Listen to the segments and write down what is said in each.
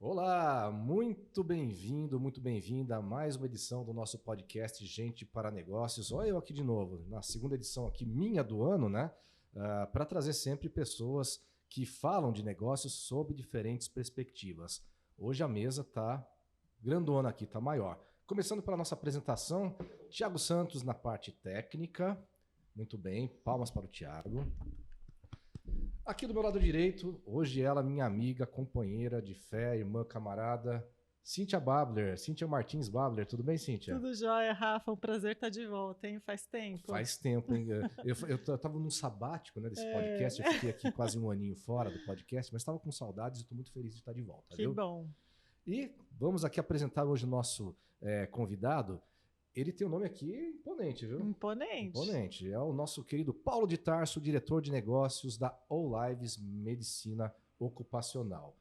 Olá, muito bem-vindo, muito bem-vinda a mais uma edição do nosso podcast Gente para Negócios. Olha eu aqui de novo, na segunda edição aqui minha do ano, né? Para trazer sempre pessoas que falam de negócios sob diferentes perspectivas. Hoje a mesa tá grandona aqui, tá maior. Começando pela nossa apresentação, Thiago Santos na parte técnica. Muito bem, palmas para o Thiago. Aqui do meu lado direito, hoje ela, minha amiga, companheira de fé, irmã, camarada, Cíntia Babler, Cíntia Martins Babler. Tudo bem, Cíntia? Tudo jóia, Rafa. Um prazer estar de volta, hein? Faz tempo. Faz tempo, hein? Eu tava num sabático, né, desse podcast, eu fiquei aqui quase um aninho fora do podcast, mas estava com saudades e estou muito feliz de estar de volta, Que viu? bom. E vamos aqui apresentar hoje o nosso convidado. Ele tem um nome aqui imponente, viu? Imponente. Imponente. É o nosso querido Paulo de Tarso, diretor de negócios da All Lives Medicina Ocupacional.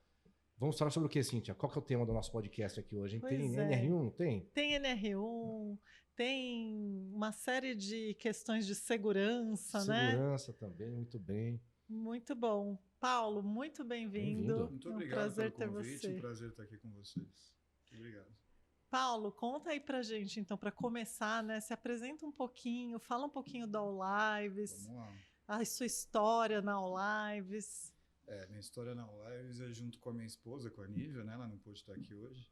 Vamos falar sobre o que, Cíntia? Qual que é o tema do nosso podcast aqui hoje? Pois Tem é. NR1? Tem? Tem NR1, tem uma série de questões de segurança, né? Segurança também, muito bem. Muito bom. Paulo, muito bem-vindo. Muito É um obrigado prazer pelo ter convite, você. um prazer estar aqui com vocês. Muito obrigado. Paulo, conta aí pra gente, então, para começar, né? Se apresenta um pouquinho, fala um pouquinho da All Lives, Vamos lá. a sua história na All Lives. Minha história na Lives é junto com a minha esposa, com a Nívia, né? Ela não pôde estar aqui hoje.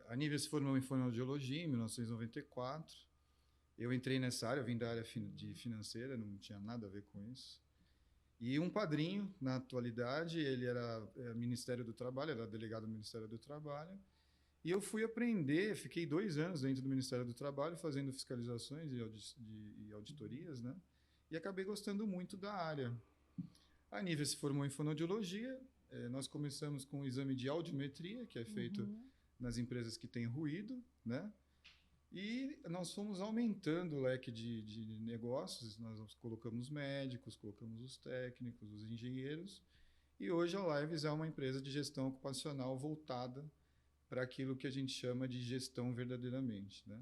A Nívia se formou em fonoaudiologia em 1994. Eu entrei nessa área, eu vim da área de financeira, não tinha nada a ver com isso. E um padrinho, na atualidade, ele era Ministério do Trabalho, era delegado do Ministério do Trabalho. E eu fui aprender, fiquei 2 anos dentro do Ministério do Trabalho, fazendo fiscalizações e auditorias, né? E acabei gostando muito da área. A Nívia se formou em fonoaudiologia, nós começamos com o exame de audiometria, que é feito nas empresas que têm ruído, né? E nós fomos aumentando o leque de negócios, nós colocamos médicos, colocamos os técnicos, os engenheiros, e hoje a Lives é uma empresa de gestão ocupacional voltada para aquilo que a gente chama de gestão verdadeiramente, né?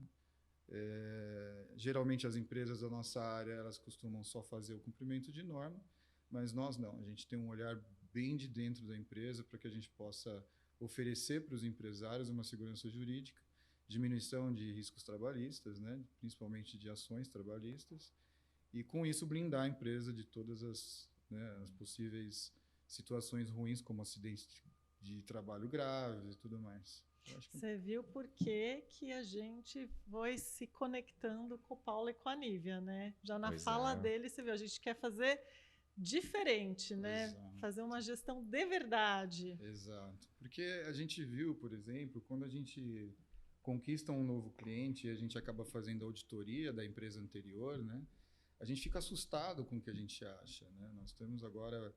Geralmente as empresas da nossa área elas costumam só fazer o cumprimento de norma, mas nós não. A gente tem um olhar bem de dentro da empresa para que a gente possa oferecer para os empresários uma segurança jurídica, diminuição de riscos trabalhistas, né? Principalmente de ações trabalhistas, e com isso blindar a empresa de todas as possíveis situações ruins, como acidentes de trabalho graves e tudo mais. Você viu por que a gente foi se conectando com o Paulo e com a Nívia, né? Já na fala dele, você viu, a gente quer fazer diferente, né? Exato. Fazer uma gestão de verdade. Exato. Porque a gente viu, por exemplo, quando a gente conquista um novo cliente e a gente acaba fazendo auditoria da empresa anterior, né? A gente fica assustado com o que a gente acha, né? Nós temos agora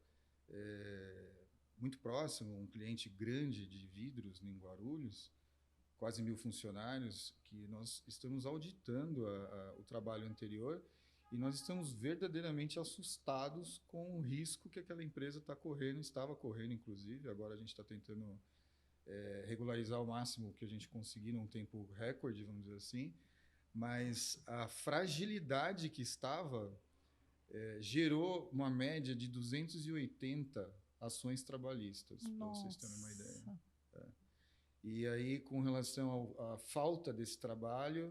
muito próximo um cliente grande de vidros em Guarulhos, quase 1.000 funcionários, que nós estamos auditando o trabalho anterior e nós estamos verdadeiramente assustados com o risco que aquela empresa está correndo, estava correndo inclusive, agora a gente está tentando regularizar ao máximo que a gente conseguir num tempo recorde, vamos dizer assim, mas a fragilidade que estava gerou uma média de 280 ações trabalhistas, para vocês terem uma ideia. E aí, com relação à falta desse trabalho,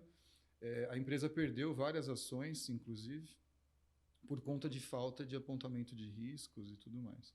a empresa perdeu várias ações, inclusive, por conta de falta de apontamento de riscos e tudo mais.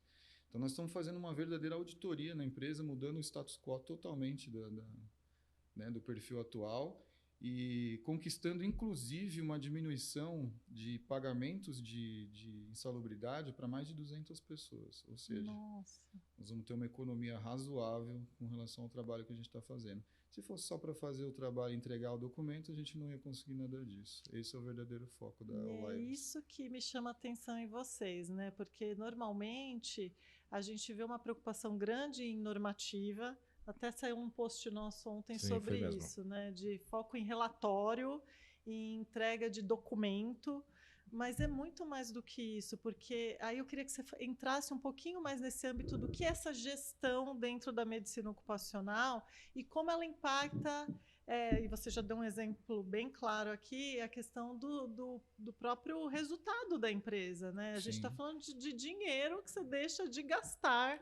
Então, nós estamos fazendo uma verdadeira auditoria na empresa, mudando o status quo totalmente do perfil atual e conquistando, inclusive, uma diminuição de pagamentos de insalubridade para mais de 200 pessoas. Ou seja, nós vamos ter uma economia razoável com relação ao trabalho que a gente está fazendo. Se fosse só para fazer o trabalho e entregar o documento, a gente não ia conseguir nada disso. Esse é o verdadeiro foco da Lives. É isso que me chama a atenção em vocês, né? Porque, normalmente, a gente vê uma preocupação grande em normativa. Até saiu um post nosso ontem sobre isso, né? De foco em relatório, em entrega de documento, mas é muito mais do que isso, porque aí eu queria que você entrasse um pouquinho mais nesse âmbito do que é essa gestão dentro da medicina ocupacional e como ela impacta E você já deu um exemplo bem claro aqui, a questão do próprio resultado da empresa, né? A gente está falando de dinheiro que você deixa de gastar,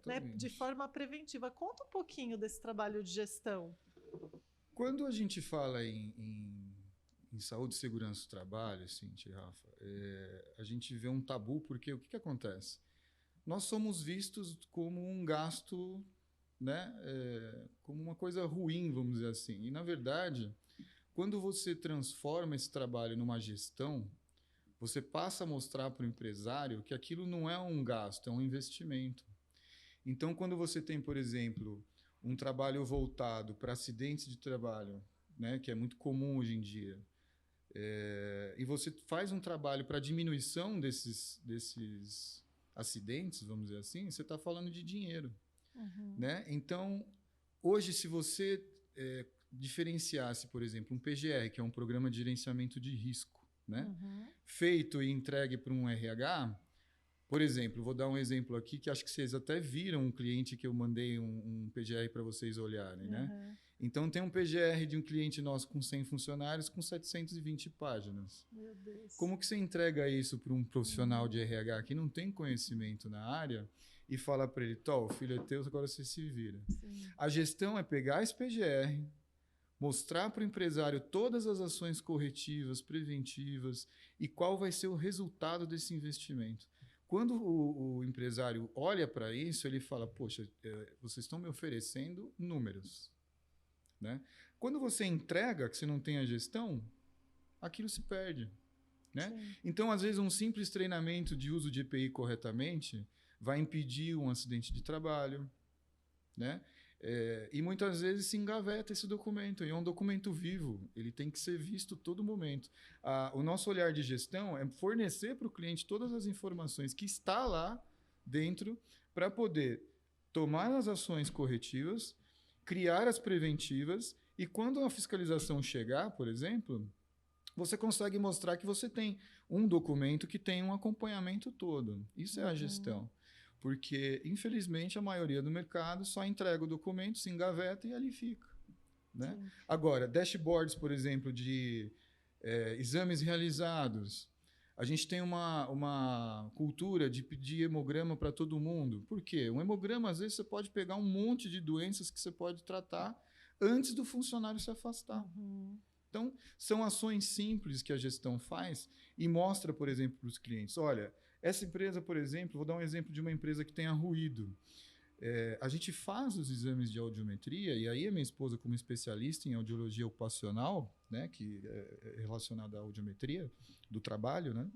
né, de forma preventiva. Conta um pouquinho desse trabalho de gestão. Quando a gente fala em saúde e segurança do trabalho, assim, Rafa, a gente vê um tabu, porque o que acontece? Nós somos vistos como um gasto, né, como uma coisa ruim, vamos dizer assim. E, na verdade, quando você transforma esse trabalho numa gestão, você passa a mostrar para o empresário que aquilo não é um gasto, é um investimento. Então, quando você tem, por exemplo, um trabalho voltado para acidentes de trabalho, né, que é muito comum hoje em dia, e você faz um trabalho para diminuição desses acidentes, vamos dizer assim, você está falando de dinheiro. Né? Então, hoje, se você diferenciasse, por exemplo, um PGR, que é um programa de gerenciamento de risco, né? Feito e entregue para um RH, por exemplo, vou dar um exemplo aqui que acho que vocês até viram um cliente que eu mandei um PGR para vocês olharem, né? Então, tem um PGR de um cliente nosso com 100 funcionários com 720 páginas. Meu Deus. Como que você entrega isso para um profissional de RH que não tem conhecimento na área e fala para ele, o filho é teu, agora você se vira? Sim. A gestão é pegar esse PGR, mostrar para o empresário todas as ações corretivas, preventivas e qual vai ser o resultado desse investimento. Quando o empresário olha para isso, ele fala, poxa, vocês estão me oferecendo números. Né? Quando você entrega, que você não tem a gestão, aquilo se perde. Né? Então, às vezes, um simples treinamento de uso de EPI corretamente vai impedir um acidente de trabalho. Né? E muitas vezes se engaveta esse documento. E é um documento vivo, ele tem que ser visto todo momento. O nosso olhar de gestão é fornecer para o cliente todas as informações que está lá dentro para poder tomar as ações corretivas, criar as preventivas e quando a fiscalização chegar, por exemplo, você consegue mostrar que você tem um documento que tem um acompanhamento todo. Isso é a gestão. Porque, infelizmente, a maioria do mercado só entrega o documento, se engaveta e ali fica. Né? Agora, dashboards, por exemplo, de exames realizados. A gente tem uma cultura de pedir hemograma para todo mundo. Por quê? Um hemograma, às vezes, você pode pegar um monte de doenças que você pode tratar antes do funcionário se afastar. Então, são ações simples que a gestão faz e mostra, por exemplo, para os clientes, olha, essa empresa, por exemplo, vou dar um exemplo de uma empresa que tenha ruído. A gente faz os exames de audiometria, e aí a minha esposa, como especialista em audiologia ocupacional, né, que é relacionada à audiometria do trabalho, né,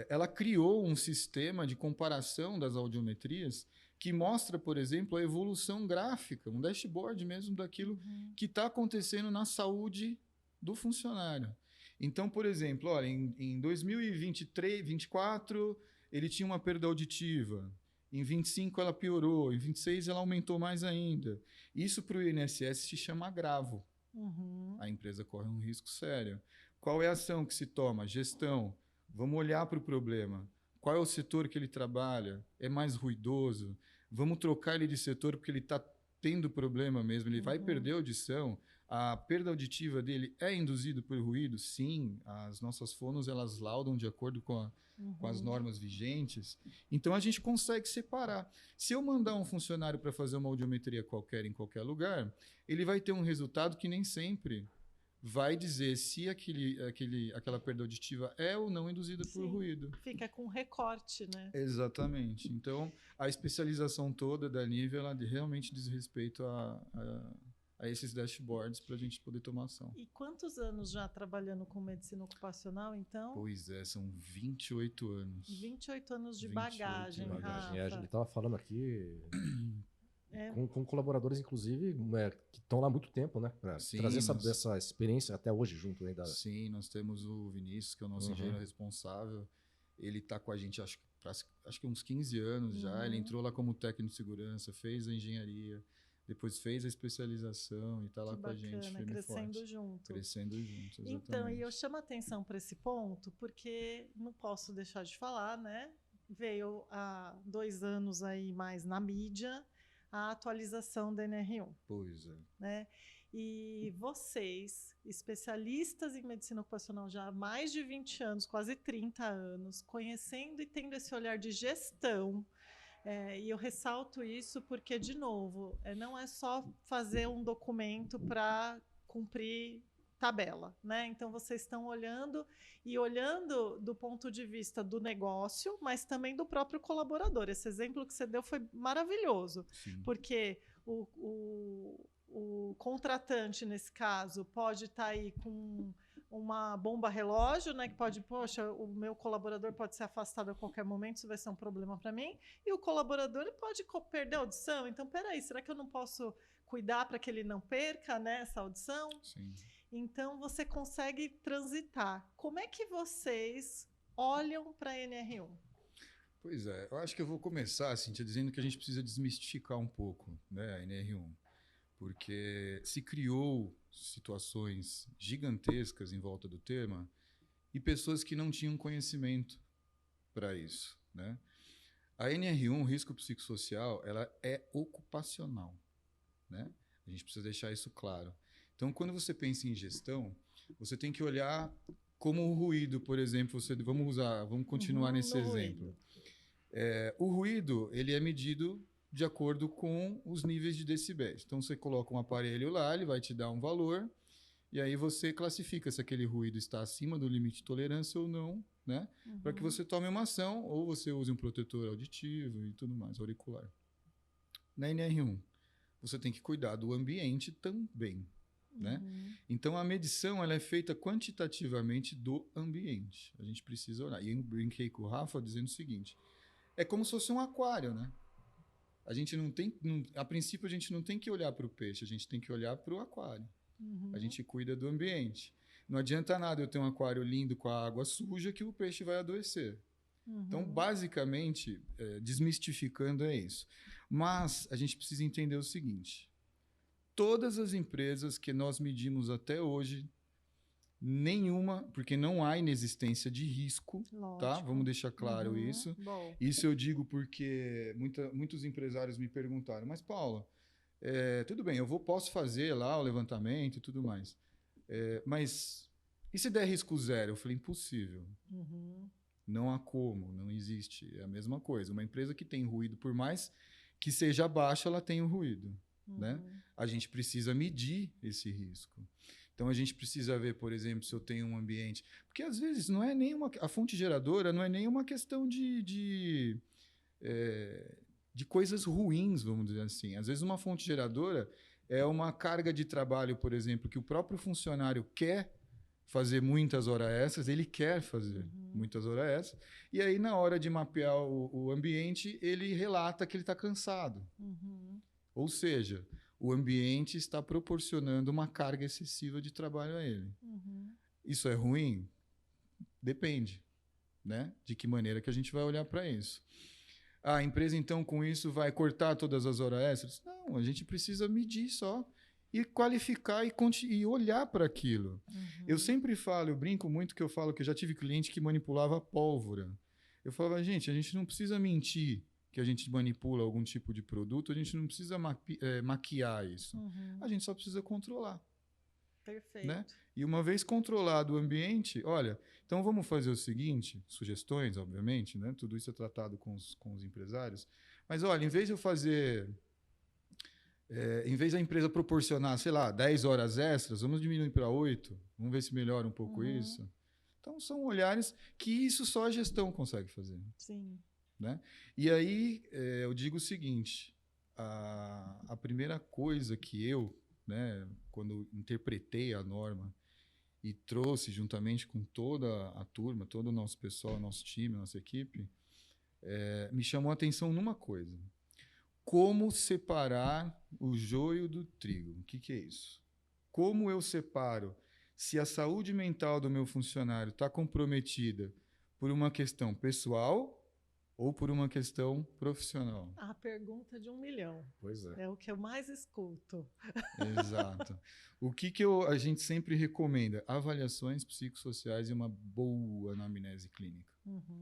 ela criou um sistema de comparação das audiometrias que mostra, por exemplo, a evolução gráfica, um dashboard mesmo daquilo que está acontecendo na saúde do funcionário. Então, por exemplo, olha, em 2023, 2024, ele tinha uma perda auditiva. Em 25 ela piorou, em 26 ela aumentou mais ainda. Isso para o INSS se chama agravo. A empresa corre um risco sério. Qual é a ação que se toma? Gestão. Vamos olhar para o problema. Qual é o setor que ele trabalha? É mais ruidoso? Vamos trocar ele de setor porque ele está tendo problema mesmo, ele vai perder a audição. A perda auditiva dele é induzida por ruído? Sim, as nossas fonos elas laudam de acordo com as normas vigentes. Então a gente consegue separar. Se eu mandar um funcionário para fazer uma audiometria qualquer em qualquer lugar, ele vai ter um resultado que nem sempre vai dizer se aquela perda auditiva é ou não induzida por ruído. Fica com recorte, né? Exatamente. Então, a especialização toda da Nivea, ela realmente diz respeito a esses dashboards para a gente poder tomar ação. E quantos anos já trabalhando com medicina ocupacional, então? Pois é, são 28 anos. 28 anos de bagagem, Rafa. A gente estava falando aqui com colaboradores, inclusive, que estão lá há muito tempo, né? Para trazer essa experiência até hoje junto ainda. Sim, nós temos o Vinícius, que é o nosso engenheiro responsável. Ele está com a gente, acho que uns 15 anos já. Ele entrou lá como técnico de segurança, fez a engenharia, depois fez a especialização e está lá com a gente. Crescendo junto. Crescendo junto, exatamente. Então, e eu chamo a atenção para esse ponto, porque não posso deixar de falar, né? Veio há 2 anos aí mais na mídia a atualização da NR1. Pois é. Né? E vocês, especialistas em medicina ocupacional já há mais de 20 anos, quase 30 anos, conhecendo e tendo esse olhar de gestão, e eu ressalto isso porque, de novo, não é só fazer um documento para cumprir tabela, né? Então, vocês estão olhando do ponto de vista do negócio, mas também do próprio colaborador. Esse exemplo que você deu foi maravilhoso, Sim. porque o contratante, nesse caso, pode estar aí com uma bomba relógio, né, que pode, poxa, o meu colaborador pode ser afastado a qualquer momento, isso vai ser um problema para mim, e o colaborador ele pode perder a audição. Então, peraí, será que eu não posso cuidar para que ele não perca, né, essa audição? Sim. Então, você consegue transitar. Como é que vocês olham para a NR1? Pois é, eu acho que eu vou começar, Cíntia, dizendo que a gente precisa desmistificar um pouco, né, a NR1. Porque se criou situações gigantescas em volta do tema e pessoas que não tinham conhecimento para isso, né? A NR1, risco psicossocial, ela é ocupacional, né? A gente precisa deixar isso claro. Então, quando você pensa em gestão, você tem que olhar como o ruído, por exemplo, vamos continuar nesse exemplo. O ruído, ele é medido de acordo com os níveis de decibéis. Então, você coloca um aparelho lá, ele vai te dar um valor, e aí você classifica se aquele ruído está acima do limite de tolerância ou não, né? Para que você tome uma ação, ou você use um protetor auditivo e tudo mais, auricular. Na NR1, você tem que cuidar do ambiente também, né? Então, a medição ela é feita quantitativamente do ambiente. A gente precisa olhar. E eu brinquei com o Rafa dizendo o seguinte, é como se fosse um aquário, né? A gente a princípio, a gente não tem que olhar para o peixe, a gente tem que olhar para o aquário. A gente cuida do ambiente. Não adianta nada eu ter um aquário lindo com a água suja que o peixe vai adoecer. Então, basicamente, desmistificando é isso. Mas a gente precisa entender o seguinte. Todas as empresas que nós medimos até hoje, nenhuma, porque não há inexistência de risco, tá? Vamos deixar claro isso. Bom. Isso eu digo porque muitos empresários me perguntaram, mas Paula, tudo bem, posso fazer lá o levantamento e tudo mais, mas e se der risco zero? Eu falei, impossível. Não há como, não existe. É a mesma coisa. Uma empresa que tem ruído, por mais que seja baixa, ela tem o ruído, né? A gente precisa medir esse risco. Então, a gente precisa ver, por exemplo, se eu tenho um ambiente... Porque, às vezes, não é nenhuma... A fonte geradora não é nenhuma questão de coisas ruins, vamos dizer assim. Às vezes, uma fonte geradora é uma carga de trabalho, por exemplo, que o próprio funcionário quer fazer muitas horas extras, ele quer fazer muitas horas extras, e aí, na hora de mapear o ambiente, ele relata que ele está cansado. Ou seja... O ambiente está proporcionando uma carga excessiva de trabalho a ele. Isso é ruim? Depende, né? De que maneira que a gente vai olhar para isso. A empresa, então, com isso, vai cortar todas as horas extras? Não, a gente precisa medir só e qualificar e olhar para aquilo. Eu sempre falo, eu brinco muito que eu falo que eu já tive cliente que manipulava pólvora. Eu falava, gente, a gente não precisa mentir que a gente manipula algum tipo de produto, a gente não precisa maquiar isso. A gente só precisa controlar. Perfeito. Né? E uma vez controlado o ambiente, olha, então vamos fazer o seguinte, sugestões, obviamente, né? Tudo isso é tratado com os empresários, mas olha, em vez da empresa proporcionar, sei lá, 10 horas extras, vamos diminuir para 8, vamos ver se melhora um pouco isso. Então, são olhares que isso só a gestão consegue fazer. Sim. Né? E aí eu digo o seguinte, a primeira coisa que eu, né, quando interpretei a norma e trouxe juntamente com toda a turma, todo o nosso pessoal, nosso time, nossa equipe, me chamou a atenção numa coisa. Como separar o joio do trigo? O que é isso? Como eu separo se a saúde mental do meu funcionário está comprometida por uma questão pessoal ou por uma questão profissional? A pergunta de 1 milhão. Pois é. É o que eu mais escuto. Exato. O que a gente sempre recomenda? Avaliações psicossociais e uma boa anamnese clínica.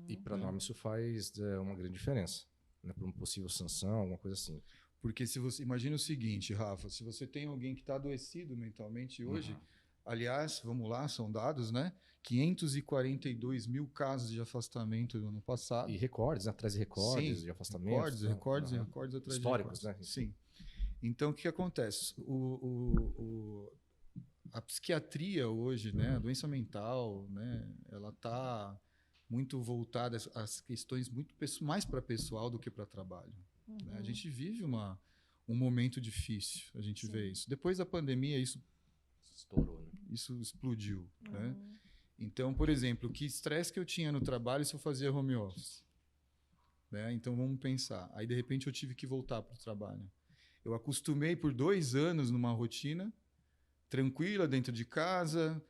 E para nós isso faz uma grande diferença, né? Para uma possível sanção, alguma coisa assim. Porque se você imagina o seguinte, Rafa, se você tem alguém que está adoecido mentalmente hoje, aliás, vamos lá, são dados, né? 542 mil casos de afastamento no ano passado. E recordes, né? Atrás de recordes, Sim, de afastamentos. recordes atrás históricos, de recordes. né? Sim. Então, o que acontece? A psiquiatria hoje, né? A doença mental, né? Ela está muito voltada às questões muito mais para pessoal do que para trabalho. Né? A gente vive um momento difícil, a gente vê isso. Depois da pandemia, isso estourou, né? Isso explodiu. Né? Então, por exemplo, que estresse que eu tinha no trabalho se eu fazia home office? Né? Então, vamos pensar. Aí, de repente, eu tive que voltar para o trabalho. Eu acostumei por 2 anos numa rotina tranquila, dentro de casa,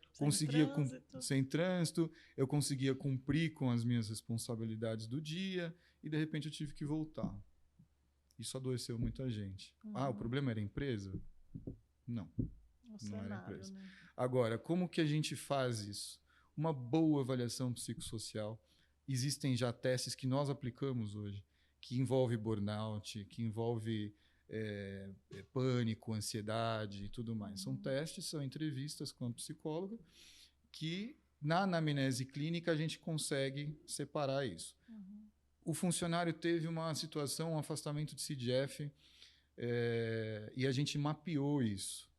sem trânsito, eu conseguia cumprir com as minhas responsabilidades do dia e, de repente, eu tive que voltar. Isso adoeceu muita gente. O problema era a empresa? Não. Não era a empresa. Né? Agora, como que a gente faz isso? Uma boa avaliação psicossocial. Existem já testes que nós aplicamos hoje, que envolve burnout, que envolve pânico, ansiedade e tudo mais. São testes, são entrevistas com a psicóloga que, na anamnese clínica, a gente consegue separar isso. O funcionário teve uma situação, um afastamento de CDF, e a gente mapeou isso.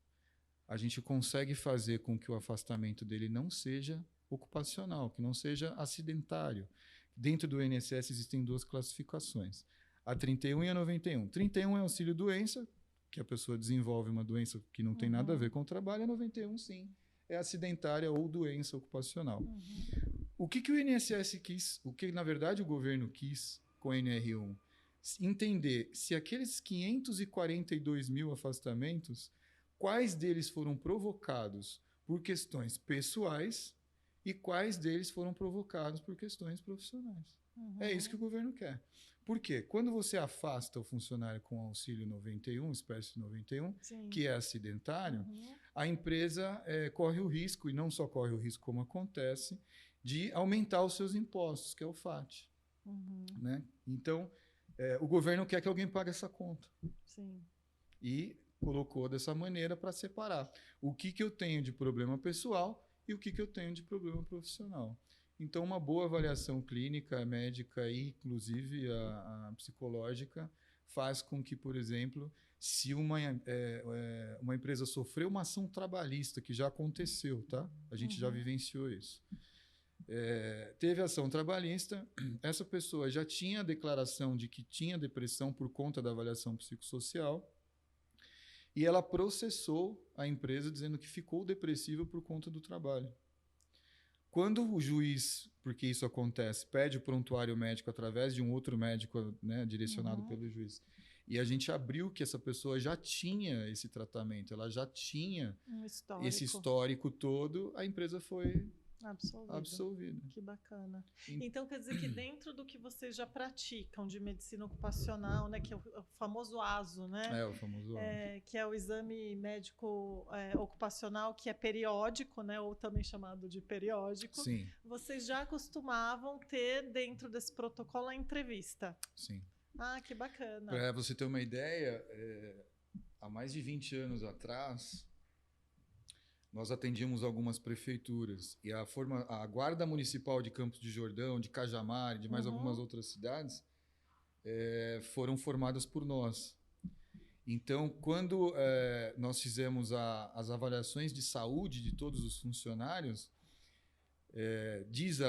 A gente consegue fazer com que o afastamento dele não seja ocupacional, que não seja acidentário. Dentro do INSS existem 2 classificações, a 31 e a 91. 31 é auxílio-doença, que a pessoa desenvolve uma doença que não tem nada a ver com o trabalho, a 91, sim, é acidentária ou doença ocupacional. O que o INSS quis, o que, na verdade, o governo quis com a NR1? Entender se aqueles 542 mil afastamentos, quais deles foram provocados por questões pessoais e quais deles foram provocados por questões profissionais. É isso que o governo quer. Por quê? Quando você afasta o funcionário com auxílio 91, espécie 91, sim, que é acidentário, a empresa corre o risco, e não só corre o risco como acontece, de aumentar os seus impostos, que é o FAT. Né? Então, o governo quer que alguém pague essa conta. Sim. E colocou dessa maneira para separar o que eu tenho de problema pessoal e o que eu tenho de problema profissional. Então, uma boa avaliação clínica, médica e, inclusive, a psicológica faz com que, por exemplo, se uma empresa sofreu uma ação trabalhista, que já aconteceu, tá? A gente já vivenciou isso. Teve ação trabalhista, essa pessoa já tinha a declaração de que tinha depressão por conta da avaliação psicossocial e ela processou a empresa dizendo que ficou depressiva por conta do trabalho. Quando o juiz, porque isso acontece, pede o prontuário médico através de um outro médico, né, direcionado pelo juiz, e a gente abriu que essa pessoa já tinha esse tratamento, ela já tinha esse histórico todo, a empresa foi absolvida. Que bacana. Então, quer dizer que dentro do que vocês já praticam de medicina ocupacional, né, que é o famoso ASO, né? O famoso ASO. Que é o exame médico ocupacional, que é periódico, né, ou também chamado de periódico. Sim. Vocês já costumavam ter dentro desse protocolo a entrevista? Sim. Ah, que bacana. Para você ter uma ideia, há mais de 20 anos atrás, nós atendíamos algumas prefeituras e a Guarda Municipal de Campos de Jordão, de Cajamar, de mais algumas outras cidades, foram formadas por nós. Então, quando nós fizemos as avaliações de saúde de todos os funcionários, diz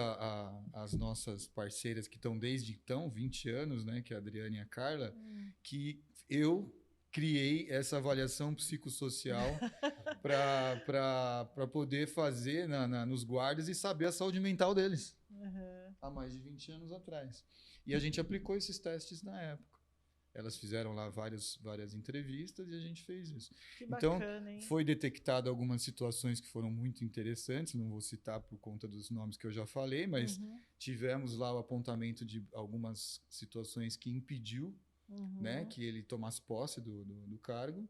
as nossas parceiras que estão desde então, 20 anos, né, que é a Adriana e a Carla, que eu criei essa avaliação psicossocial para poder fazer nos guardas e saber a saúde mental deles. Há mais de 20 anos atrás. E a gente aplicou esses testes na época. Elas fizeram lá várias entrevistas e a gente fez isso. Que bacana, então, foi detectado algumas situações que foram muito interessantes, não vou citar por conta dos nomes que eu já falei, mas tivemos lá o apontamento de algumas situações que impediu né, que ele tomasse posse do cargo.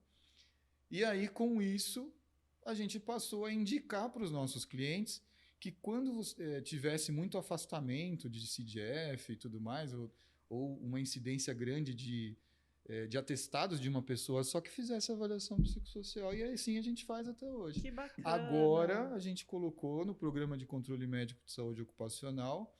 E aí, com isso, a gente passou a indicar para os nossos clientes que quando tivesse muito afastamento de CDF e tudo mais, ou uma incidência grande de de atestados de uma pessoa só que fizesse avaliação psicossocial. E aí sim a gente faz até hoje. Que bacana. Agora a gente colocou no programa de controle médico de saúde ocupacional,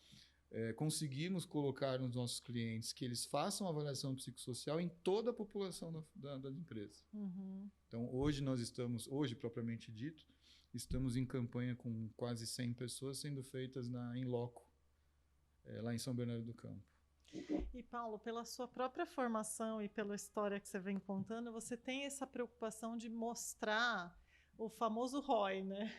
conseguimos colocar nos nossos clientes que eles façam avaliação psicossocial em toda a população da empresa. Uhum. Então hoje propriamente dito, estamos em campanha com quase 100 pessoas sendo feitas em loco, lá em São Bernardo do Campo. E Paulo, pela sua própria formação e pela história que você vem contando, você tem essa preocupação de mostrar o famoso ROI, né?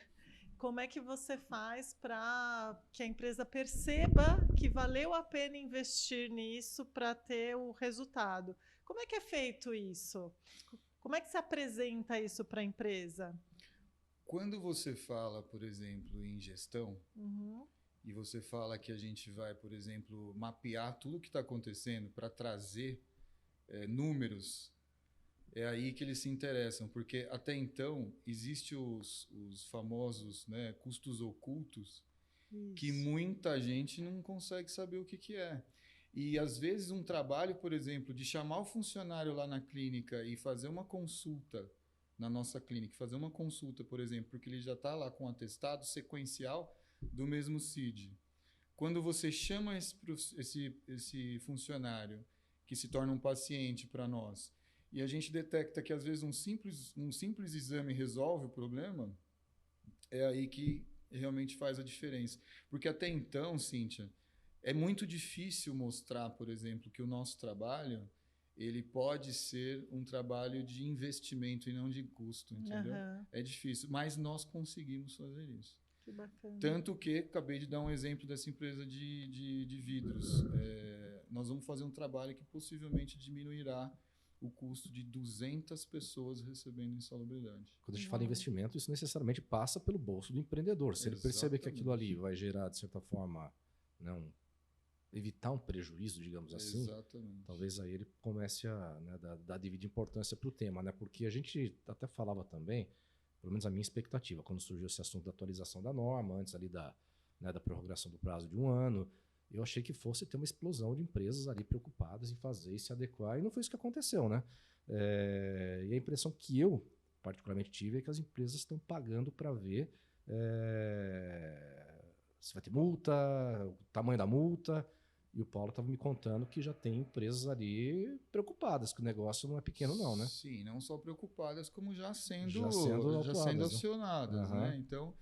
Como é que você faz para que a empresa perceba que valeu a pena investir nisso para ter o resultado? Como é que é feito isso? Como é que se apresenta isso para a empresa? Quando você fala, por exemplo, em gestão, Uhum. e você fala que a gente vai, por exemplo, mapear tudo o que está acontecendo para trazer números, é aí que eles se interessam, porque até então existem os famosos, né, custos ocultos, que muita gente não consegue saber o que é. E às vezes um trabalho, por exemplo, de chamar o funcionário lá na clínica e fazer uma consulta na nossa clínica, fazer uma consulta, por exemplo, porque ele já está lá com um atestado sequencial do mesmo CID. Quando você chama esse funcionário que se torna um paciente para nós e a gente detecta que às vezes um simples exame resolve o problema, é aí que realmente faz a diferença. Porque até então, Cíntia, é muito difícil mostrar, por exemplo, que o nosso trabalho ele pode ser um trabalho de investimento e não de custo, entendeu? Uhum. É difícil, mas nós conseguimos fazer isso. Que bacana. Tanto que, acabei de dar um exemplo dessa empresa de vidros. Nós vamos fazer um trabalho que possivelmente diminuirá o custo de 200 pessoas recebendo insalubridade. Quando a gente fala em investimento, isso necessariamente passa pelo bolso do empreendedor. Se ele perceber que aquilo ali vai gerar, de certa forma, evitar um prejuízo, digamos assim, Exatamente. talvez aí ele comece a dar devida importância para o tema, né? Porque a gente até falava também, pelo menos a minha expectativa, quando surgiu esse assunto da atualização da norma, antes ali da prorrogação do prazo de 1 ano, eu achei que fosse ter uma explosão de empresas ali preocupadas em fazer e se adequar, e não foi isso que aconteceu, né? E a impressão que eu particularmente tive é que as empresas estão pagando para ver se vai ter multa, o tamanho da multa. E o Paulo estava me contando que já tem empresas ali preocupadas, que o negócio não é pequeno não, né? Sim, não só preocupadas, como já sendo né? acionadas, né? Então,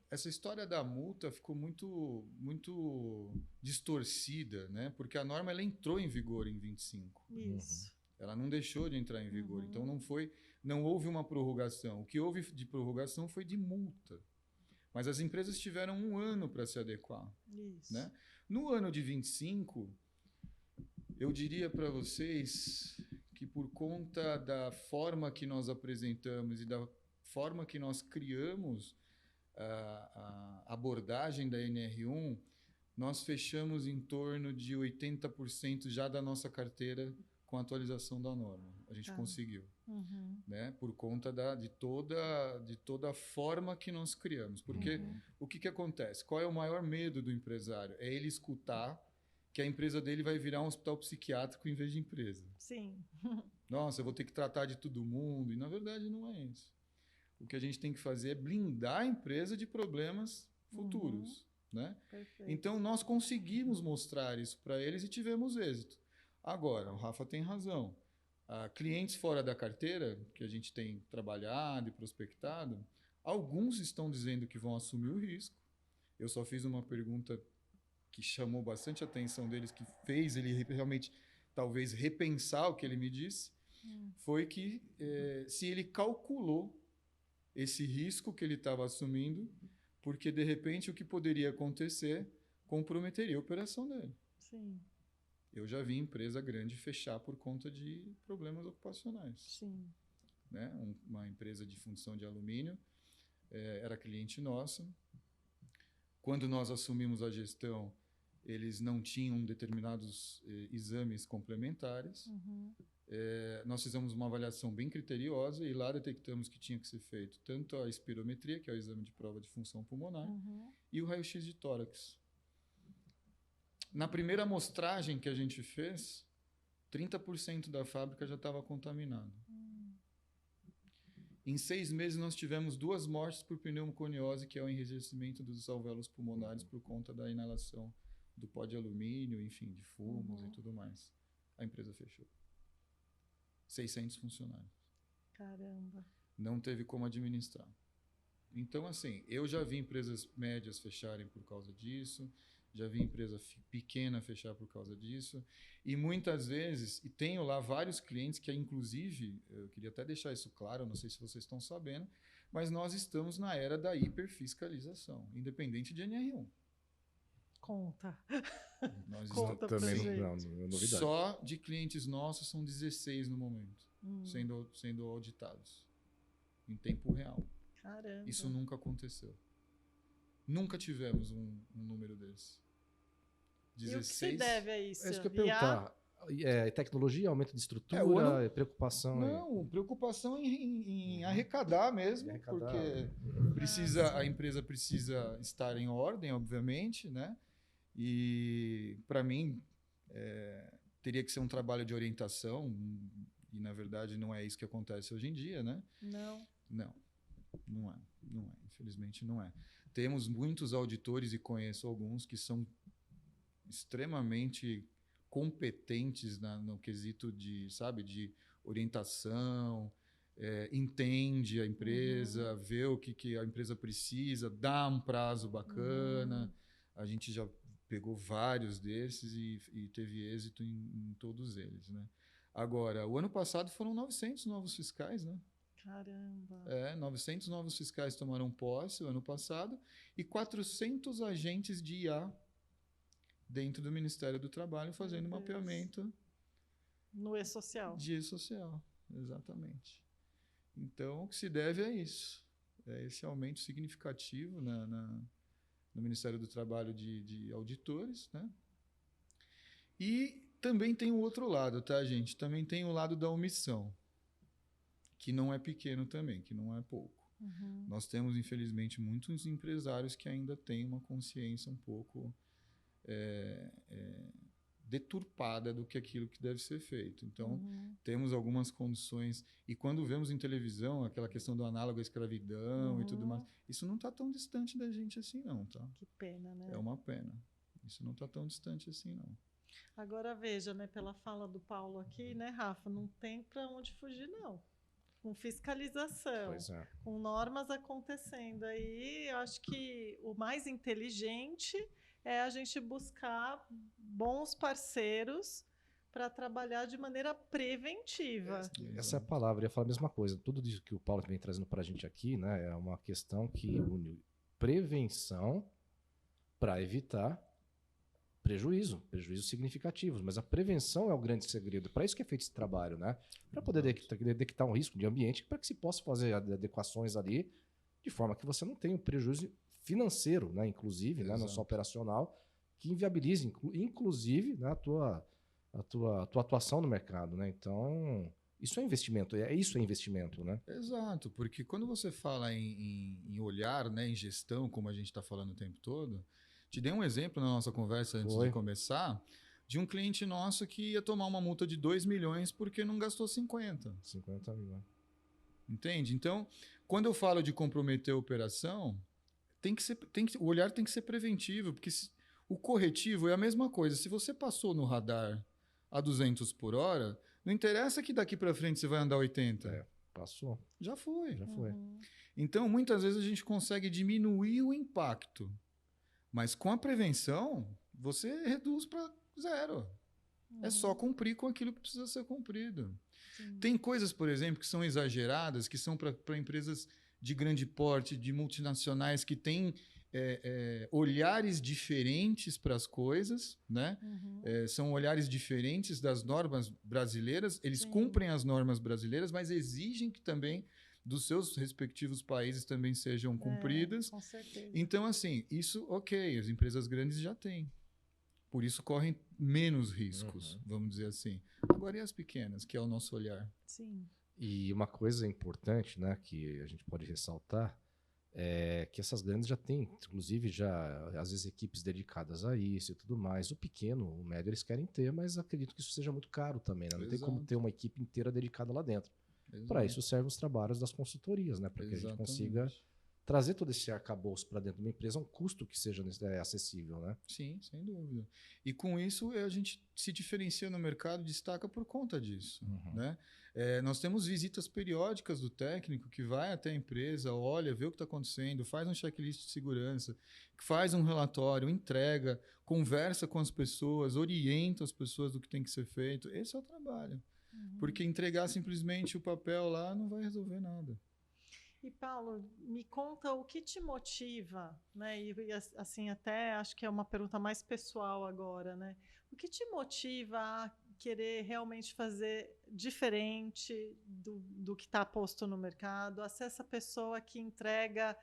essa história da multa ficou muito, muito distorcida, né? Porque a norma ela entrou em vigor em 25. Isso. Ela não deixou de entrar em vigor. Então, não houve uma prorrogação. O que houve de prorrogação foi de multa. Mas as empresas tiveram 1 ano para se adequar. Isso. Né? No ano de 25, eu diria para vocês que por conta da forma que nós apresentamos e da forma que nós criamos a abordagem da NR1, nós fechamos em torno de 80% já da nossa carteira com a atualização da norma. A gente conseguiu. Né? Por conta de toda a forma que nós criamos. Porque o que acontece? Qual é o maior medo do empresário? É ele escutar que a empresa dele vai virar um hospital psiquiátrico em vez de empresa. Sim. Nossa, eu vou ter que tratar de todo mundo. E, na verdade, não é isso. O que a gente tem que fazer é blindar a empresa de problemas futuros. Né? Então, nós conseguimos mostrar isso para eles e tivemos êxito. Agora, o Rafa tem razão. Clientes fora da carteira, que a gente tem trabalhado e prospectado, alguns estão dizendo que vão assumir o risco. Eu só fiz uma pergunta que chamou bastante a atenção deles, que fez ele realmente, talvez, repensar o que ele me disse, foi que se ele calculou esse risco que ele estava assumindo, porque, de repente, o que poderia acontecer comprometeria a operação dele. Sim. Eu já vi empresa grande fechar por conta de problemas ocupacionais. Sim. Né? Uma empresa de fundição de alumínio era cliente nossa. Quando nós assumimos a gestão, eles não tinham determinados exames complementares. Nós fizemos uma avaliação bem criteriosa e lá detectamos que tinha que ser feito tanto a espirometria, que é o exame de prova de função pulmonar, e o raio-x de tórax. Na primeira amostragem que a gente fez, 30% da fábrica já estava contaminado. Em 6 meses, nós tivemos 2 mortes por pneumoconiose, que é o enrijecimento dos alvéolos pulmonares por conta da inalação do pó de alumínio, enfim, de fumos e tudo mais. A empresa fechou. 600 funcionários. Caramba. Não teve como administrar. Então, assim, eu já vi empresas médias fecharem por causa disso, já vi empresa pequena fechar por causa disso, e muitas vezes, e tenho lá vários clientes que, inclusive, eu queria até deixar isso claro, não sei se vocês estão sabendo, mas nós estamos na era da hiperfiscalização, independente de NR1. Conta. Nós Conta também pra não é novidade. Só de clientes nossos são 16 no momento, sendo auditados, em tempo real. Caramba. Isso nunca aconteceu. Nunca tivemos um número desse. 16. E o que se deve a isso? É isso que eu ia perguntar. Tecnologia, aumento de estrutura, preocupação? Não, preocupação em arrecadar mesmo, porque a empresa precisa estar em ordem, obviamente, né? E, para mim, teria que ser um trabalho de orientação, e, na verdade, não é isso que acontece hoje em dia, né? Não é. Infelizmente, não é. Temos muitos auditores, e conheço alguns, que são extremamente competentes no quesito de orientação, entende a empresa, vê o que a empresa precisa, dá um prazo bacana. A gente já pegou vários desses e teve êxito em todos eles, né? Agora, o ano passado foram 900 novos fiscais, né? Caramba. 900 novos fiscais tomaram posse o ano passado e 400 agentes de IA dentro do Ministério do Trabalho fazendo mapeamento no E-Social. De E-Social, exatamente. Então, o que se deve é isso. É esse aumento significativo no Ministério do Trabalho de auditores, né? E também tem o outro lado, tá, gente? Também tem o lado da omissão, que não é pequeno também, que não é pouco. Nós temos, infelizmente, muitos empresários que ainda têm uma consciência um pouco deturpada do que aquilo que deve ser feito. Então, temos algumas condições, e quando vemos em televisão aquela questão do análogo à escravidão e tudo mais, isso não está tão distante da gente assim não, tá? Que pena, né? É uma pena. Isso não está tão distante assim não. Agora veja, né, pela fala do Paulo aqui, né, Rafa, não tem para onde fugir não. Com fiscalização, com normas acontecendo aí, eu acho que o mais inteligente é a gente buscar bons parceiros para trabalhar de maneira preventiva. Essa é a palavra, eu ia falar a mesma coisa. Tudo isso que o Paulo vem trazendo para a gente aqui, né, é uma questão que une prevenção para evitar prejuízos significativos, mas a prevenção é o grande segredo. Para isso que é feito esse trabalho, né? Para poder detectar um risco de ambiente, para que se possa fazer adequações ali, de forma que você não tenha um prejuízo financeiro, né? Inclusive, né? Não só operacional, que inviabilize, inclusive, né? a tua atuação no mercado, né? Então, isso é investimento, isso é investimento, né? Exato, porque quando você fala em olhar, né, em gestão, como a gente está falando o tempo todo, te dei um exemplo na nossa conversa antes de começar, de um cliente nosso que ia tomar uma multa de 2 milhões porque não gastou 50. 50 milhões. Entende? Então, quando eu falo de comprometer a operação, o olhar tem que ser preventivo, porque o corretivo é a mesma coisa. Se você passou no radar a 200 por hora, não interessa que daqui para frente você vai andar 80. Passou. Já foi. Uhum. Então, muitas vezes a gente consegue diminuir o impacto. Mas com a prevenção, você reduz para 0. É só cumprir com aquilo que precisa ser cumprido. Sim. Tem coisas, por exemplo, que são exageradas, que são para empresas de grande porte, de multinacionais, que têm olhares diferentes para as coisas, né? São olhares diferentes das normas brasileiras. Eles cumprem as normas brasileiras, mas exigem que também dos seus respectivos países também sejam cumpridas. Com certeza. Então, assim, isso, as empresas grandes já têm. Por isso correm menos riscos, vamos dizer assim. Agora, e as pequenas, que é o nosso olhar? Sim. E uma coisa importante, né, que a gente pode ressaltar, que essas grandes já têm, inclusive, já às vezes equipes dedicadas a isso e tudo mais. O pequeno, o médio, eles querem ter, mas acredito que isso seja muito caro também, né? Não tem como ter uma equipe inteira dedicada lá dentro. Para isso servem os trabalhos das consultorias, né? Para que a gente consiga trazer todo esse arcabouço para dentro de uma empresa a um custo que seja acessível, né? Sim, sem dúvida. E com isso a gente se diferencia no mercado, destaca por conta disso, né? Nós temos visitas periódicas do técnico que vai até a empresa, olha, vê o que está acontecendo, faz um checklist de segurança, faz um relatório, entrega, conversa com as pessoas, orienta as pessoas do que tem que ser feito. Esse é o trabalho. Porque entregar simplesmente o papel lá não vai resolver nada. E, Paulo, me conta o que te motiva, né? E assim, até acho que é uma pergunta mais pessoal agora, né? O que te motiva a querer realmente fazer diferente do que está posto no mercado, a ser essa pessoa que entrega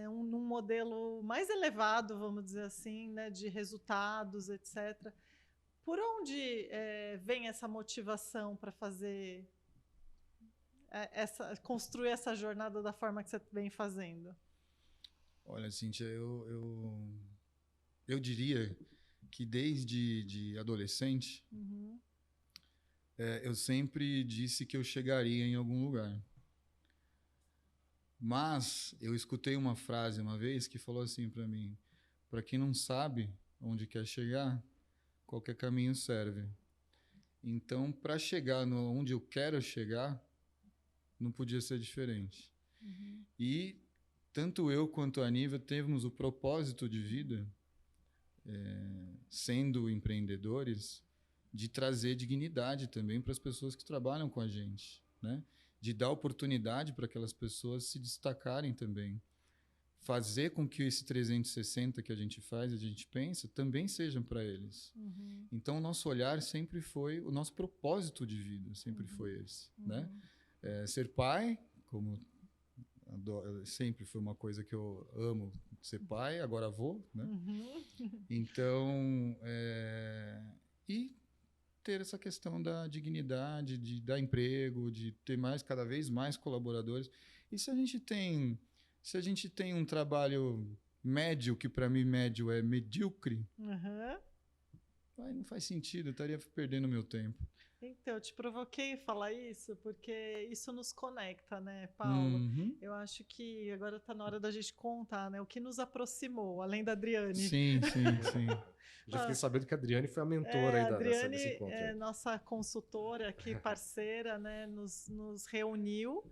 num modelo mais elevado, vamos dizer assim, né? De resultados, etc. Por onde vem essa motivação para fazer construir essa jornada da forma que você vem fazendo? Olha, Cíntia, eu diria que desde adolescente, eu sempre disse que eu chegaria em algum lugar. Mas eu escutei uma frase uma vez que falou assim para mim: para quem não sabe onde quer chegar, qualquer caminho serve. Então, para chegar onde eu quero chegar, não podia ser diferente. E tanto eu quanto a Nívia temos o propósito de vida, sendo empreendedores, de trazer dignidade também para as pessoas que trabalham com a gente, né? De dar oportunidade para aquelas pessoas se destacarem também. Fazer com que esse 360 que a gente faz, a gente pensa, também sejam para eles. Então, o nosso olhar sempre foi, o nosso propósito de vida sempre foi esse, né? Ser pai, como sempre foi uma coisa que eu amo, ser pai, agora avô, né? Então, e ter essa questão da dignidade, de dar emprego, de ter cada vez mais colaboradores. E se a gente tem um trabalho médio, que para mim médio é medíocre, aí não faz sentido, eu estaria perdendo meu tempo. Então, eu te provoquei a falar isso, porque isso nos conecta, né, Paulo? Eu acho que agora está na hora da gente contar, né, o que nos aproximou, além da Adriane. Sim. Já fiquei sabendo que a Adriane foi a mentora aí desse encontro. Adriane, nossa consultora aqui, parceira, né, nos reuniu,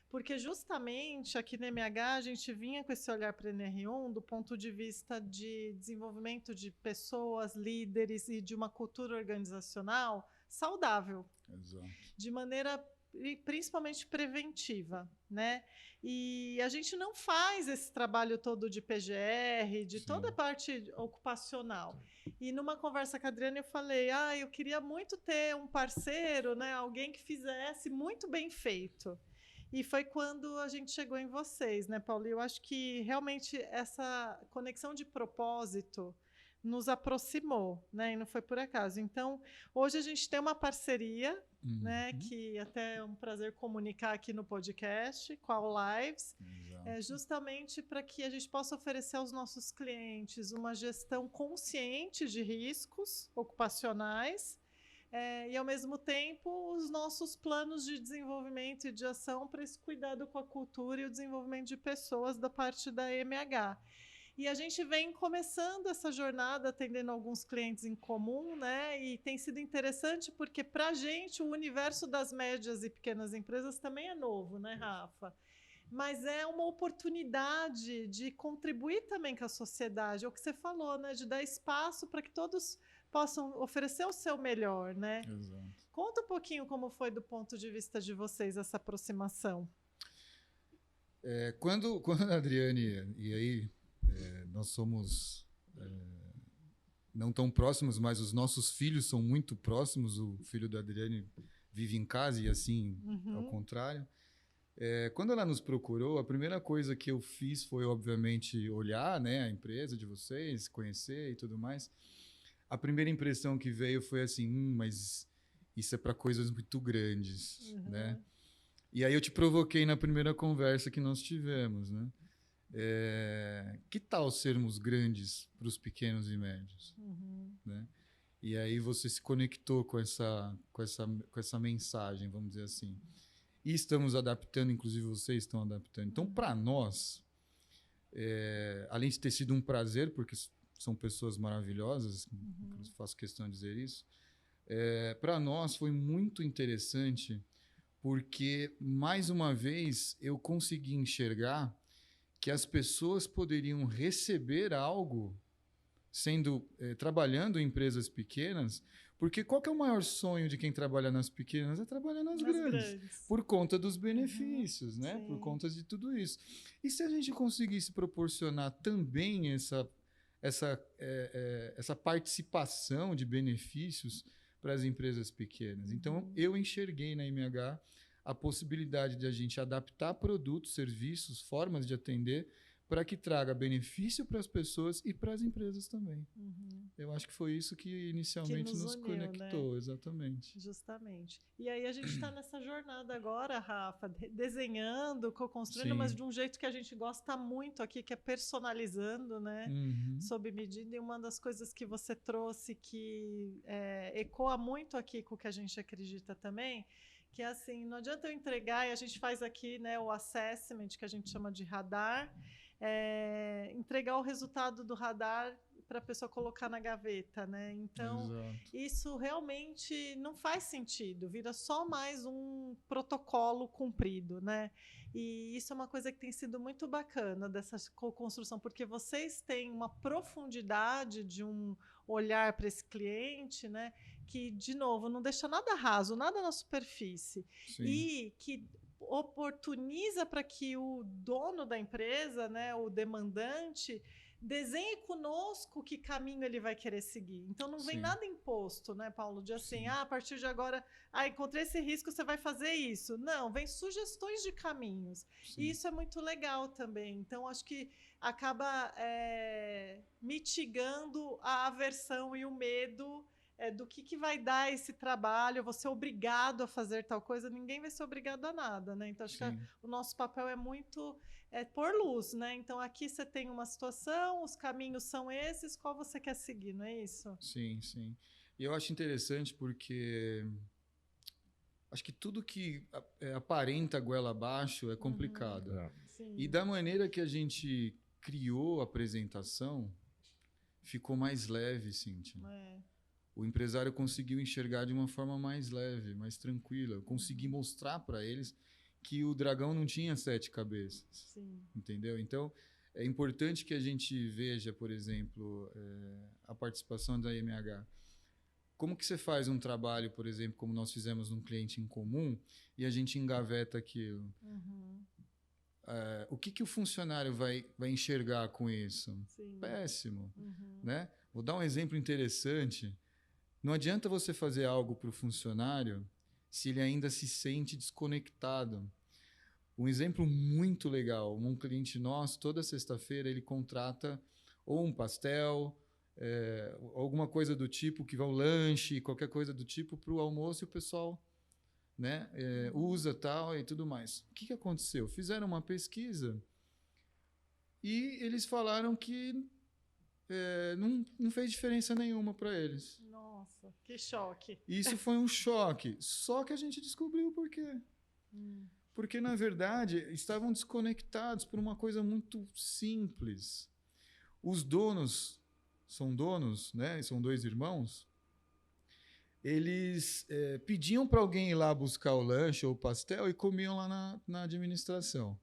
porque justamente aqui na MH a gente vinha com esse olhar para a NR1 do ponto de vista de desenvolvimento de pessoas, líderes e de uma cultura organizacional saudável. Exato. De maneira principalmente preventiva, né? E a gente não faz esse trabalho todo de PGR, de toda a parte ocupacional. E numa conversa com a Adriana eu falei, eu queria muito ter um parceiro, né? Alguém que fizesse muito bem feito. E foi quando a gente chegou em vocês, né, Paulo? Eu acho que realmente essa conexão de propósito nos aproximou, né? E não foi por acaso. Então, hoje a gente tem uma parceria, né? Que até é um prazer comunicar aqui no podcast, com a Lives, justamente para que a gente possa oferecer aos nossos clientes uma gestão consciente de riscos ocupacionais e, ao mesmo tempo, os nossos planos de desenvolvimento e de ação para esse cuidado com a cultura e o desenvolvimento de pessoas da parte da MH. E a gente vem começando essa jornada atendendo alguns clientes em comum, né? E tem sido interessante porque, para a gente, o universo das médias e pequenas empresas também é novo, né, Rafa? Mas é uma oportunidade de contribuir também com a sociedade. É o que você falou, né? De dar espaço para que todos possam oferecer o seu melhor, né? Exato. Conta um pouquinho como foi do ponto de vista de vocês essa aproximação. Quando a Adriane, e aí nós somos não tão próximos, mas os nossos filhos são muito próximos, o filho da Adriane vive em casa e assim, ao contrário. Quando ela nos procurou, a primeira coisa que eu fiz foi, obviamente, olhar, né, a empresa de vocês, conhecer e tudo mais. A primeira impressão que veio foi assim, mas isso é para coisas muito grandes, né? E aí eu te provoquei na primeira conversa que nós tivemos, né? Que tal sermos grandes para os pequenos e médios? Né? E aí você se conectou com essa mensagem, vamos dizer assim. E estamos adaptando, inclusive vocês estão adaptando. Então, para nós, além de ter sido um prazer, porque são pessoas maravilhosas, faço questão de dizer isso, para nós foi muito interessante, porque, mais uma vez, eu consegui enxergar que as pessoas poderiam receber algo trabalhando em empresas pequenas, porque qual que é o maior sonho de quem trabalha nas pequenas? É trabalhar nas grandes, por conta dos benefícios, né? Por conta de tudo isso. E se a gente conseguisse proporcionar também essa participação de benefícios para as empresas pequenas? Então, eu enxerguei na MH a possibilidade de a gente adaptar produtos, serviços, formas de atender para que traga benefício para as pessoas e para as empresas também. Eu acho que foi isso que inicialmente nos conectou, né? Exatamente. Justamente. E aí a gente está nessa jornada agora, Rafa, desenhando, co-construindo, mas de um jeito que a gente gosta muito aqui, que é personalizando, né? Sob medida. E uma das coisas que você trouxe que ecoa muito aqui com o que a gente acredita também, que é assim, não adianta eu entregar, e a gente faz aqui, né, o assessment, que a gente chama de radar, entregar o resultado do radar para a pessoa colocar na gaveta, né? Então, isso realmente não faz sentido, vira só mais um protocolo cumprido, né? E isso é uma coisa que tem sido muito bacana dessa co-construção, porque vocês têm uma profundidade de um olhar para esse cliente, né? Que, de novo, não deixa nada raso, nada na superfície. E que oportuniza para que o dono da empresa, né, o demandante, desenhe conosco que caminho ele vai querer seguir. Então, não vem nada imposto, né, Paulo? De assim, a partir de agora, encontrei esse risco, você vai fazer isso. Não, vem sugestões de caminhos. E isso é muito legal também. Então, acho que acaba mitigando a aversão e o medo do que vai dar esse trabalho, eu vou ser obrigado a fazer tal coisa, ninguém vai ser obrigado a nada, né? Então, acho que o nosso papel é muito pôr luz, né? Então, aqui você tem uma situação, os caminhos são esses, qual você quer seguir, não é isso? Sim, sim. E eu acho interessante porque acho que tudo que aparenta goela abaixo é complicado. E da maneira que a gente criou a apresentação, ficou mais leve, Cíntia. O empresário conseguiu enxergar de uma forma mais leve, mais tranquila. Eu consegui mostrar para eles que o dragão não tinha 7 cabeças. Entendeu? Então, é importante que a gente veja, por exemplo, a participação da MH. Como que você faz um trabalho, por exemplo, como nós fizemos num cliente em comum, e a gente engaveta aquilo? O que o funcionário vai enxergar com isso? Péssimo. Né? Vou dar um exemplo interessante. Não adianta você fazer algo para o funcionário se ele ainda se sente desconectado. Um exemplo muito legal, um cliente nosso, toda sexta-feira, ele contrata ou um pastel, alguma coisa do tipo, que vai um lanche, qualquer coisa do tipo, para o almoço, e o pessoal, né, usa tal e tudo mais. O que aconteceu? Fizeram uma pesquisa e eles falaram que não fez diferença nenhuma para eles. Nossa, que choque. Isso foi um choque. Só que a gente descobriu por quê. Porque, na verdade, estavam desconectados por uma coisa muito simples. Os donos, né? São 2 irmãos. Eles pediam para alguém ir lá buscar o lanche ou o pastel e comiam lá na administração.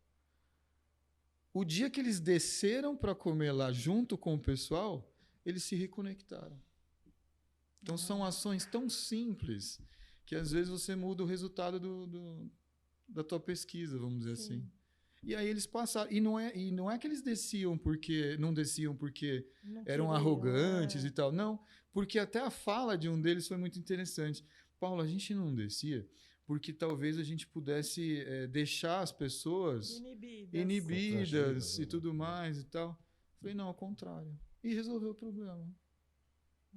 O dia que eles desceram para comer lá junto com o pessoal, eles se reconectaram. Então, são ações tão simples que, às vezes, você muda o resultado da tua pesquisa, vamos dizer assim. E aí eles passaram. E não é que eles não desciam porque eram arrogantes e tal. Não, porque até a fala de um deles foi muito interessante. Paulo, a gente não descia porque talvez a gente pudesse deixar as pessoas inibidas e tudo mais e tal. Falei, não, ao contrário. E resolveu o problema.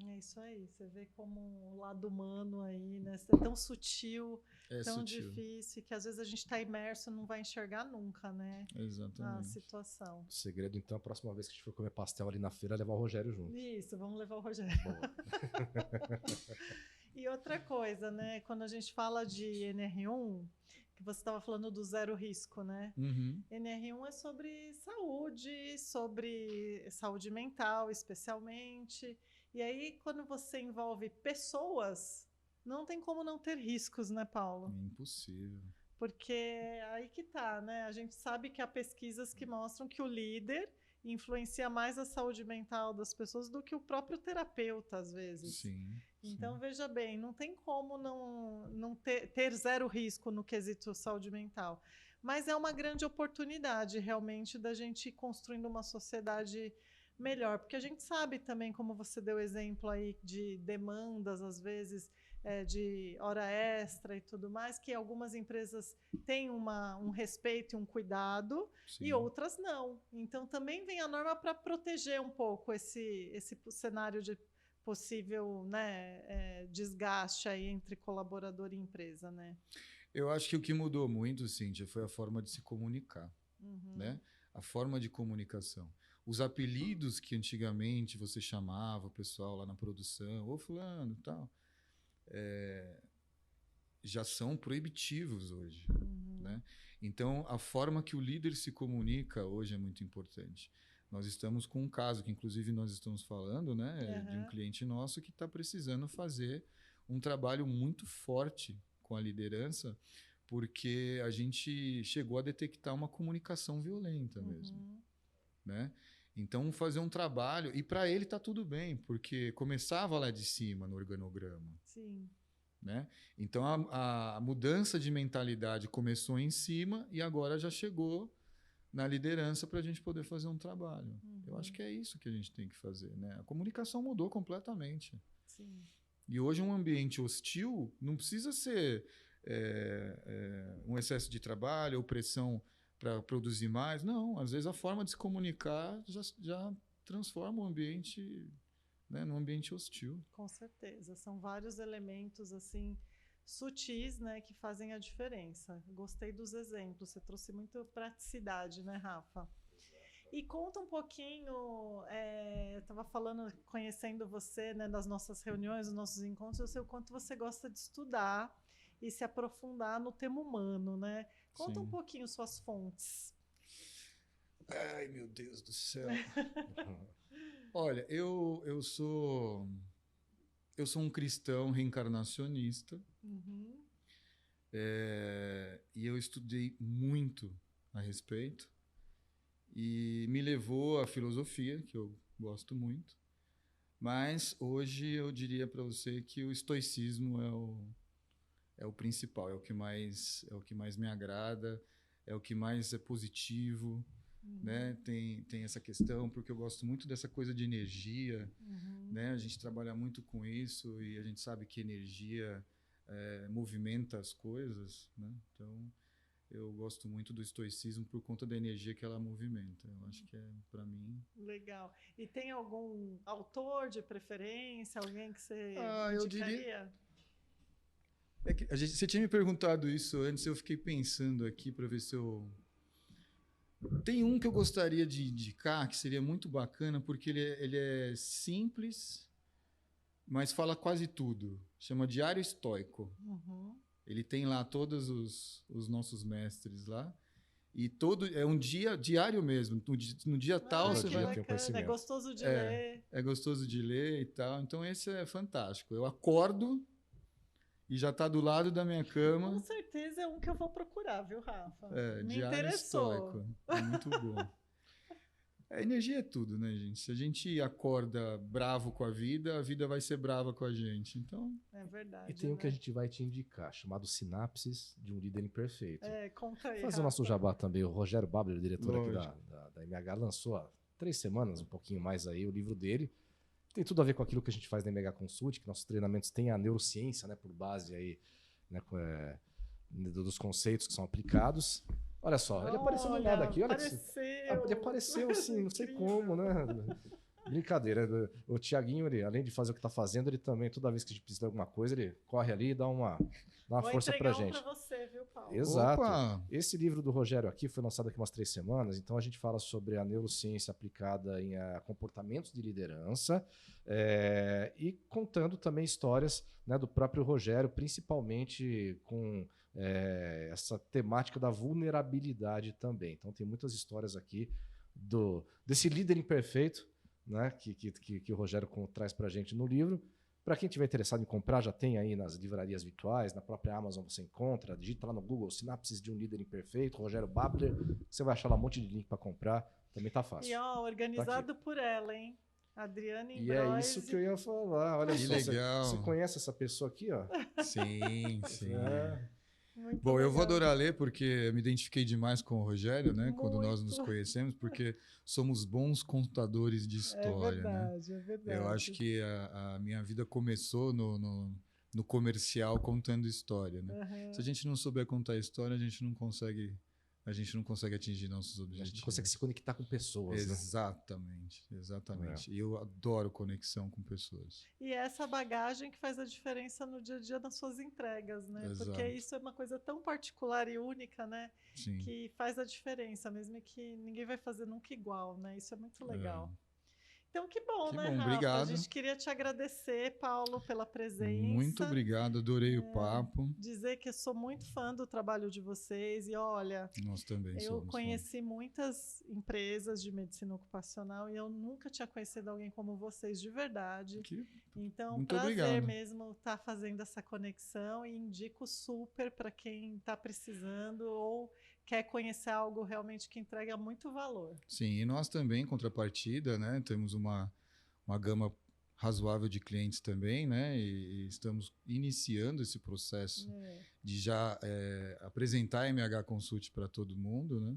É isso aí, você vê como o lado humano aí, né? É tão sutil, tão sutil. difícil, que às vezes a gente está imerso e não vai enxergar nunca, né? Exatamente. A situação. O segredo, então, a próxima vez que a gente for comer pastel ali na feira, é levar o Rogério junto. Isso, vamos levar o Rogério. E outra coisa, né? Quando a gente fala de NR1, que você estava falando do zero risco, né? Uhum. NR1 é sobre saúde mental, especialmente. E aí, quando você envolve pessoas, não tem como não ter riscos, né, Paulo? É impossível. Porque aí que tá, né? A gente sabe que há pesquisas que mostram que o líder influencia mais a saúde mental das pessoas do que o próprio terapeuta, às vezes. Sim. Então, veja bem, não tem como não ter zero risco no quesito saúde mental. Mas é uma grande oportunidade, realmente, da gente ir construindo uma sociedade melhor. Porque a gente sabe também, como você deu exemplo aí de demandas, às vezes, de hora extra e tudo mais, que algumas empresas têm um respeito e um cuidado, Sim. e outras não. Então, também vem a norma para proteger um pouco esse cenário de possível, né, desgaste aí entre colaborador e empresa, né? Eu acho que o que mudou muito, Cíntia, foi a forma de se comunicar, né? A forma de comunicação. Os apelidos que antigamente você chamava o pessoal lá na produção, ô fulano e tal, já são proibitivos hoje, né? Então, a forma que o líder se comunica hoje é muito importante. Nós estamos com um caso que, inclusive, nós estamos falando, né, de um cliente nosso que está precisando fazer um trabalho muito forte com a liderança, porque a gente chegou a detectar uma comunicação violenta mesmo, né? Então, fazer um trabalho... E para ele está tudo bem, porque começava lá de cima, no organograma. Sim. Né? Então, a mudança de mentalidade começou em cima e agora já chegou na liderança para a gente poder fazer um trabalho. Eu acho que é isso que a gente tem que fazer, né? A comunicação mudou completamente. Sim. E hoje um ambiente hostil não precisa ser um excesso de trabalho ou pressão para produzir mais. Não, às vezes a forma de se comunicar já transforma o ambiente, né, num ambiente hostil. Com certeza. São vários elementos assim sutis, né, que fazem a diferença. Gostei dos exemplos, você trouxe muita praticidade, né, Rafa? E conta um pouquinho, eu estava falando, conhecendo você, né, das nossas reuniões, dos nossos encontros, eu sei o quanto você gosta de estudar e se aprofundar no tema humano, né? Conta um pouquinho suas fontes. Ai, meu Deus do céu. Olha, eu sou um cristão reencarnacionista. E eu estudei muito a respeito e me levou à filosofia, que eu gosto muito. Mas hoje eu diria para você que o estoicismo é o principal, é o que mais me agrada, é o que mais é positivo, né? Tem essa questão, porque eu gosto muito dessa coisa de energia, né? A gente trabalha muito com isso e a gente sabe que energia movimenta as coisas, né? Então eu gosto muito do estoicismo por conta da energia que ela movimenta. Eu acho que para mim... Legal. E tem algum autor de preferência, alguém que você indicaria? Eu diria... você tinha me perguntado isso antes, eu fiquei pensando aqui para ver se eu... Tem um que eu gostaria de indicar, que seria muito bacana, porque ele é simples, mas fala quase tudo. Chama Diário Estoico. Ele tem lá todos os nossos mestres lá. E é um diário mesmo. No dia tal você vai... É gostoso de ler. É gostoso de ler e tal. Então esse é fantástico. Eu acordo e já está do lado da minha cama. Com certeza é um que eu vou procurar, viu, Rafa? Me Diário interessou. Estoico. É muito bom. A energia é tudo, né, gente? Se a gente acorda bravo com a vida vai ser brava com a gente. Então... É verdade. E tem um que a gente vai te indicar, chamado Sinapses de um Líder Imperfeito. Conta aí, fazer o nosso jabá também. O Rogério Babler, diretor aqui da MH, lançou há 3 semanas, um pouquinho mais aí, o livro dele. Tem tudo a ver com aquilo que a gente faz na MH Consult, que nossos treinamentos têm a neurociência, né, por base aí, né, dos conceitos que são aplicados. Olha só, ele apareceu do nada aqui. Olha apareceu. Ele apareceu assim, não sei como, né? Brincadeira. O Tiaguinho, além de fazer o que está fazendo, ele também, toda vez que a gente precisa de alguma coisa, ele corre ali e dá uma força pra gente. Vou entregar pra você, viu, Paulo? Exato. Opa! Esse livro do Rogério aqui foi lançado aqui umas 3 semanas, então a gente fala sobre a neurociência aplicada em comportamentos de liderança e contando também histórias, né, do próprio Rogério, principalmente com essa temática da vulnerabilidade também. Então tem muitas histórias aqui desse líder imperfeito, né, que o Rogério traz para a gente no livro. Para quem estiver interessado em comprar, já tem aí nas livrarias virtuais, na própria Amazon você encontra, digita lá no Google Sinapses de um Líder Imperfeito, Rogério Babler, você vai achar lá um monte de link para comprar, também tá fácil. E organizado por ela, hein? Adriane E é isso que eu ia falar, olha que só, legal. Você conhece essa pessoa aqui, ó? Sim. Muito Bom, legal. eu vou adorar ler porque eu me identifiquei demais com o Rogério, né? Muito. Quando nós nos conhecemos, porque somos bons contadores de história, né? É verdade. Eu acho que a minha vida começou no comercial contando história, né? Uhum. Se a gente não souber contar história, a gente não consegue atingir nossos objetivos. A gente consegue se conectar com pessoas, né? Exatamente. E eu adoro conexão com pessoas. E essa bagagem que faz a diferença no dia a dia das suas entregas, né? Exato. Porque isso é uma coisa tão particular e única, né? Sim. Que faz a diferença, mesmo que ninguém vai fazer nunca igual, né? Isso é muito legal. Então, que bom, né, Rafa? Obrigado. A gente queria te agradecer, Paulo, pela presença. Muito obrigado, adorei o papo. Dizer que eu sou muito fã do trabalho de vocês e, olha, nós também eu conheci muitas empresas de medicina ocupacional e eu nunca tinha conhecido alguém como vocês de verdade. Então, muito prazer obrigado. mesmo estar fazendo essa conexão e indico super para quem está precisando ou quer conhecer algo realmente que entrega muito valor. Sim, e nós também, em contrapartida, né, temos uma gama razoável de clientes também, né, e estamos iniciando esse processo de já apresentar a MH Consult para todo mundo, né?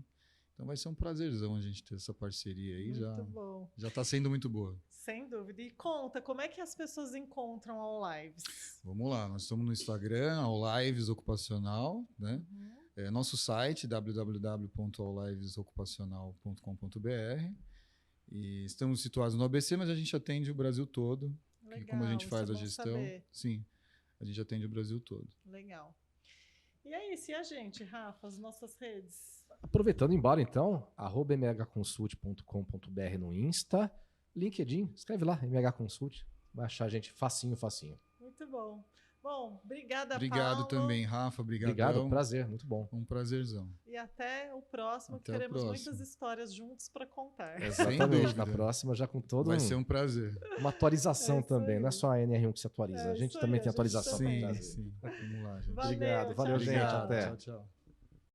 Então vai ser um prazerzão a gente ter essa parceria aí. Muito bom. Já está sendo muito boa. Sem dúvida. E conta, como é que as pessoas encontram a All Lives? Vamos lá, nós estamos no Instagram, All Lives Ocupacional, né? Nosso site, www.allivesocupacional.com.br. E estamos situados no ABC, mas a gente atende o Brasil todo. Legal, e como a gente faz a gestão, saber. sim, a gente atende o Brasil todo. Legal. E é isso, e a gente, Rafa, as nossas redes? Aproveitando embora, então, @mhconsult.com.br no Insta, LinkedIn, escreve lá, MH Consult, vai achar a gente facinho. Muito bom. Bom, obrigada, Obrigado Paulo. também, Rafa. Obrigado, prazer, muito bom. Um prazerzão. E até o próximo, Até que teremos o próximo. muitas histórias juntos para contar. Exatamente, na próxima já com todo Vai ser um prazer. uma atualização também, aí. não é só a NR1 que se atualiza, a gente também tem atualização. Sim. Vamos lá, gente. Valeu, Obrigado, valeu, tchau, gente, tchau. até. Tchau.